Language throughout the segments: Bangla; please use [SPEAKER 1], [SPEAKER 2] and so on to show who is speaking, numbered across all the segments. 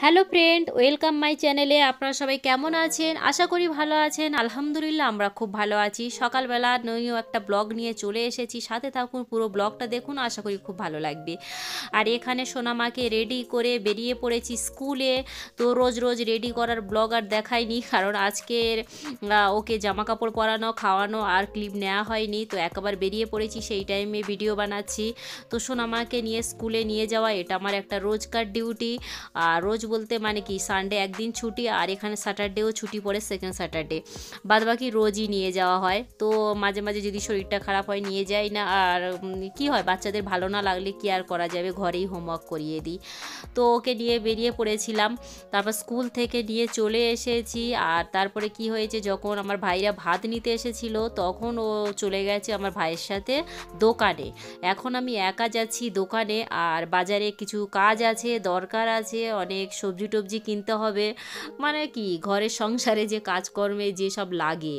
[SPEAKER 1] হ্যালো ফ্রেন্ড, ওয়েলকাম মাই চ্যানেলে। আপনারা সবাই কেমন আছেন? আশা করি ভালো আছেন। আলহামদুলিল্লাহ আমরা খুব ভালো আছি। সকালবেলা নইও একটা ব্লগ নিয়ে চলে এসেছি, সাথে থাকুন, পুরো ব্লগটা দেখুন, আশা করি খুব ভালো লাগবে। আর এখানে সোনামাকে রেডি করে বেরিয়ে পড়েছি স্কুলে। তো রোজ রোজ রেডি করার ব্লগ আর দেখাইনি, কারণ আজকের ওকে জামা কাপড় পরানো, খাওয়ানো আর ক্লিপ নেওয়া হয়নি। তো একবার বেরিয়ে পড়েছি, সেই টাইমে ভিডিও বানাচ্ছি। তো সোনামাকে নিয়ে স্কুলে নিয়ে যাওয়া এটা আমার একটা রোজকার ডিউটি। আর রোজ বলতে মানে কি, সানডে একদিন ছুটি, আর এখানে স্যাটারডেও ছুটি পড়ে, সেকেন্ড স্যাটারডে। বাদ বাকি রোজই নিয়ে যাওয়া হয়। তো মাঝে মাঝে যদি শরীরটা খারাপ হয় নিয়ে যাই না। আর কি হয়, বাচ্চাদের ভালো না লাগলে কি আর করা যাবে, ঘরেই হোমওয়ার্ক করিয়ে দিই। তো ওকে নিয়ে বেরিয়ে পড়েছিলাম। তারপর স্কুল থেকে নিয়ে চলে এসেছি। আর তারপরে কি হয়েছে, যখন আমার ভাইরা ভাত নিতে এসেছিল তখন ও চলে গেছে আমার ভাইয়ের সাথে দোকানে। এখন আমি একা যাচ্ছি দোকানে, আর বাজারে কিছু কাজ আছে, দরকার আছে, অনেক সবজি টবজি কিনতে হবে। মানে কি, ঘরের সংসারে যে কাজকর্মে যেসব লাগে,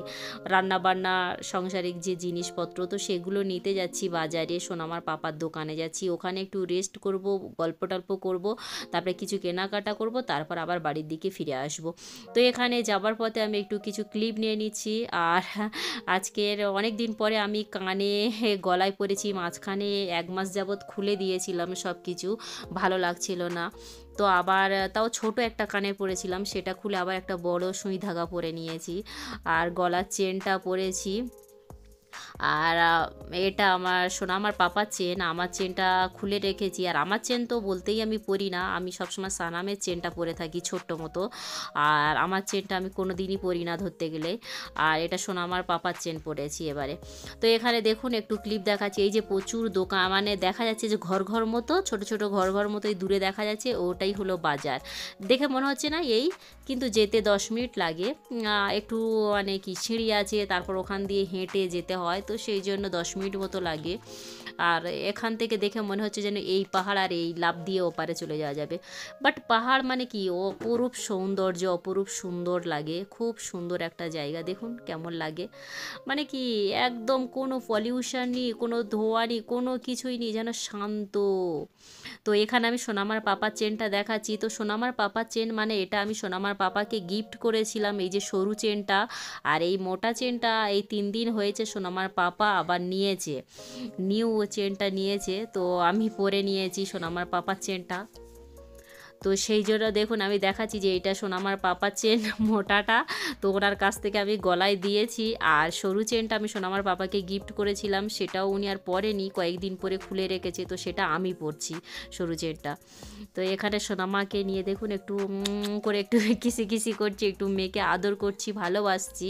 [SPEAKER 1] রান্নাবান্না, সংসারিক যে জিনিসপত্র, তো সেগুলো নিতে যাচ্ছি বাজারে। সোনামার পাপার দোকানে যাচ্ছি, ওখানে একটু রেস্ট করব, গল্প টল্প করব, তারপরে কিছু কেনাকাটা করব, তারপর আবার বাড়ির দিকে ফিরে আসব। তো এখানে যাবার পথে আমি একটু কিছু ক্লিপ নিয়ে নিচ্ছি। আর আজকের অনেক দিন পরে আমি কানে গলায় পরেছি, মাঝখানে 1 মাস যাবৎ খুলে দিয়েছিলাম সব কিছু, ভালো লাগছিল না। তো আবার তাও ছোট একটা কানে পরেছিলাম, সেটা খুলে আবার একটা বড় সুই ধাগা পরে নিয়েছি। আর গলার চেনটা পরেছি। আর এটা আমার সোনামার পাপার চেন, আমার চেনটা খুলে রেখেছি। আর আমার চেন তো বলতেই আমি পরি না, আমি সবসময় সানামের চেনটা পরে থাকি ছোট্ট মতো। আর আমার চেনটা আমি কোনো দিনই পরি না ধরতে গেলে। আর এটা সোনামার পাপার চেন পরেছি এবারে। তো এখানে দেখুন একটু ক্লিপ দেখাচ্ছি, এই যে প্রচুর দোকান, মানে দেখা যাচ্ছে যে ঘর ঘর মতো, ছোট ছোট ঘর ঘর মতোই দূরে দেখা যাচ্ছে, ওটাই হলো বাজার। দেখে মনে হচ্ছে না এই, কিন্তু যেতে 10 মিনিট লাগে। একটু মানে কি, সিঁড়ি আছে, তারপর ওখান দিয়ে হেঁটে যেতে হয়, তো সেই জন্য 10 মিনিট মতো লাগে। আর এখান থেকে দেখে মনে হচ্ছে যেন এই পাহাড়, আর এই লাফ দিয়ে ওপারে চলে যাওয়া যাবে। বাট পাহাড় মানে কি, অপরূপ সৌন্দর্য, অপরূপ সুন্দর লাগে, খুব সুন্দর একটা জায়গা, দেখুন কেমন লাগে। মানে কি, একদম কোনো পলিউশন নেই, কোনো ধোঁয়া নেই, কোনো কিছুই নেই, যেন শান্ত। তো এখানে আমি সোনামার পাপার চেনটা দেখাচ্ছি। তো সোনামার পাপার চেন মানে এটা আমি সোনামার পাপাকে গিফট করেছিলাম, এই যে সরু চেনটা। আর এই মোটা চেনটা এই 3 দিন হয়েছে সোনামার পাপা আবার নিয়েছে, নিউ চেনটা নিয়েছে। তো আমি পরে নিয়েছি সোনামার পাপার চেনটা। তো সেই জন্য দেখুন আমি দেখাচ্ছি যে এটা সোনামার পাপার চেন মোটাটা, তো ওনার কাছ থেকে আমি গলায় দিয়েছি। আর সরু চেনটা আমি সোনামার পাপাকে গিফট করেছিলাম, সেটাও উনি আর পরেনি, কয়েকদিন পরে খুলে রেখেছে, তো সেটা আমি পরছি, সরু চেনটা। তো এখানে সোনামাকে নিয়ে দেখুন একটু করে একটু কিসি কিসি করছি, একটু মেয়েকে আদর করছি, ভালোবাসছি।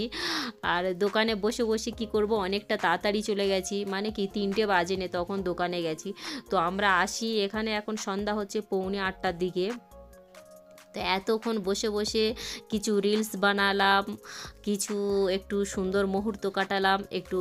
[SPEAKER 1] আর দোকানে বসে বসে কি করব, অনেকটা তাড়াতাড়ি চলে গেছি, মানে কি 3টে বাজেনে তখন দোকানে গেছি। তো আমরা আসি এখানে, এখন সন্ধ্যা হচ্ছে 7:45টার দিকে। তো এতক্ষণ বসে বসে কিছু রিলস বানালাম, কিছু একটু সুন্দর মুহূর্ত কাটালাম, একটু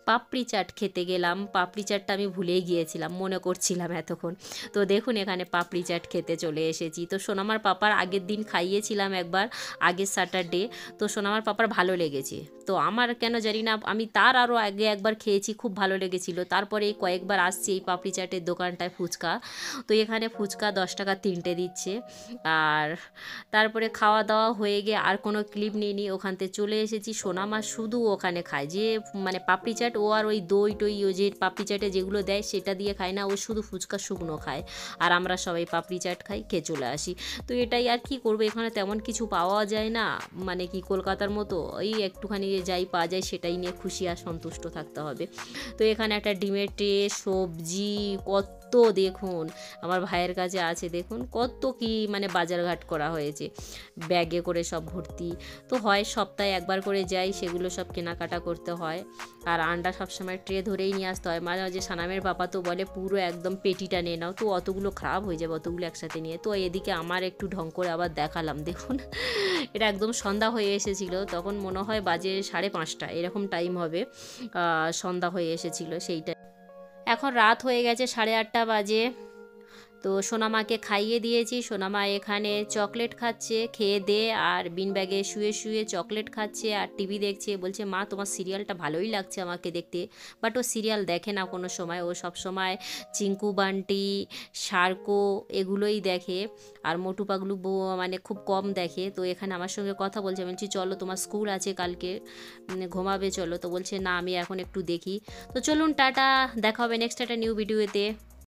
[SPEAKER 1] পাপড়ি চাট খেতে গেলাম। পাপড়ি চাটটা আমি ভুলেই গিয়েছিলাম, মনে করছিলাম এতক্ষণ। তো দেখুন এখানে পাপড়ি চাট খেতে চলে এসেছি। তো সোনামার পাপার আগের দিন খাইয়েছিলাম একবার, আগের স্যাটারডে। তো সোনামার পাপার ভালো লেগেছে। তো আমার কেন জানি না, আমি তার আরও আগে একবার খেয়েছি, খুব ভালো লেগেছিল। তারপরে এই কয়েকবার আসছি এই পাপড়ি চাটের দোকানটায়, ফুচকা। তো এখানে ফুচকা 10 টাকা 3টে দিচ্ছে। আর তারপরে খাওয়া দাওয়া হয়ে গিয়ে আর কোনো ক্লিপ নিইনি, ওখান থেকে চলে এসেছি। সোনামা শুধু ওখানে খায়, যে মানে পাপড়ি চাট, ও আর ওই দই টই, ও যে পাপড়ি চাটে যেগুলো দেয় সেটা দিয়ে খায় না, ও শুধু ফুচকা শুকনো খায়। আর আমরা সবাই পাপড়ি চাট খাই, খেয়ে চলে আসি। তো এটাই আর কি করবো, এখানে তেমন কিছু পাওয়া যায় না, মানে কি কলকাতার মতো ওই একটুখানি যাই পাওয়া যায় সেটাই নিয়ে খুশি আর সন্তুষ্ট থাকতে হবে। তো এখানে একটা ডিমের ট্রে, সবজি, কত দেখুন আমার ভাইয়ের কাছে আছে, দেখুন কত কি মানে বাজারঘাট করা হয়েছে, ব্যাগে করে সব ভর্তি। তো হয় সপ্তাহে একবার করে যাই, সেগুলো সব কেনাকাটা করতে হয়। আর আন্ডা সবসময় ট্রে ধরেই নিয়ে আসতে হয়। মাঝে মাঝে সানামের বাবা তো বলে পুরো একদম পেটিটা নিয়ে নাও, তো অতগুলো খারাপ হয়ে যাবে অতগুলো একসাথে নিয়ে। তো এদিকে আমার একটু ঢং করে আবার দেখালাম, দেখুন এটা একদম সন্ধ্যা হয়ে এসেছিলো, তখন মনে হয় বাজে 5:30 এরকম টাইম হবে, সন্ধ্যা হয়ে এসেছিলো সেইটা। এখন রাত হয়ে গেছে, 8:30 বাজে। তো সোনামাকে খাইয়ে দিয়েছি, সোনামা এখানে চকলেট খাচ্ছে, খেয়ে দে আর বিন ব্যাগে শুয়ে শুয়ে চকলেট খাচ্ছে আর টিভি দেখছে। বলছে মা তোমার সিরিয়ালটা ভালোই লাগছে আমাকে দেখতে, বাট ও সিরিয়াল দেখে না কোনো সময়, ও সব সময় চিঙ্কু বান্টি, শার্কো এগুলোই দেখে, আর মোটু পাগলু মানে খুব কম দেখে। তো এখানে আমার সঙ্গে কথা বলছে, বলছি চলো তোমার স্কুল আছে কালকে, ঘুমাবে চলো। তো বলছে না আমি এখন একটু দেখি। তো চলুন টাটা, দেখা হবে নেক্সট একটা নিউ ভিডিওতে।